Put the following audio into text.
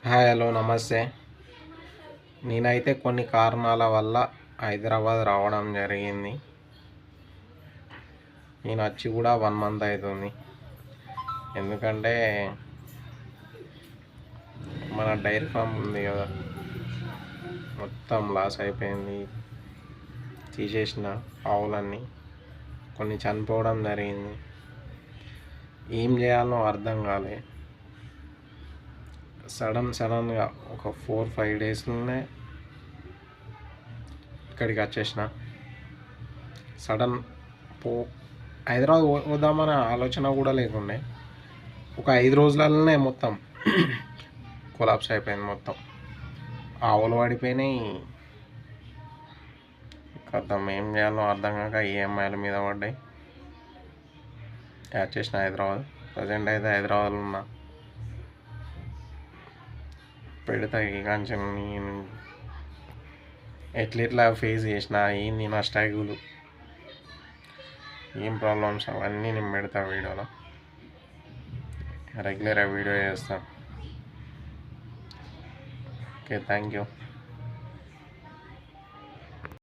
Hi hello నమస్తే. నేనైతే కొన్ని కారణాల వల్ల హైదరాబాద్ రావడం జరిగింది. నేను వచ్చి కూడా 1 మంత్ అవుతుంది. ఎందుకంటే మన డైరీ ఫామ్ ఉంది కదా, మొత్తం లాస్ అయిపోయింది. తీసేసిన ఆవులన్నీ కొన్ని చనిపోవడం జరిగింది. ఏం చేయాలో అర్థం కాలే. సడన్గా ఒక 4-5 డేస్లోనే ఇక్కడికి వచ్చేసిన. పో హైదరాబాద్ పోదామనే ఆలోచన కూడా లేకుండే. ఒక 5 రోజులలోనే మొత్తం కొలాప్స్ అయిపోయింది. మొత్తం ఆవులు పడిపోయినాయి. కథం ఏం చేయాలో అర్థం కాక ఈఎంఐల మీద పడ్డాయి. వచ్చేసిన హైదరాబాద్. ప్రజెంట్ అయితే హైదరాబాద్లో ఉన్నా. పెడతా ఇక నేను ఎట్లా ఫేస్ చేసిన, ఏంది నా స్ట్రగులు, ఏం ప్రాబ్లమ్స్ అవన్నీ నేను పెడతా వీడియోలో. రెగ్యులర్గా వీడియో చేస్తాను. Okay, thank you.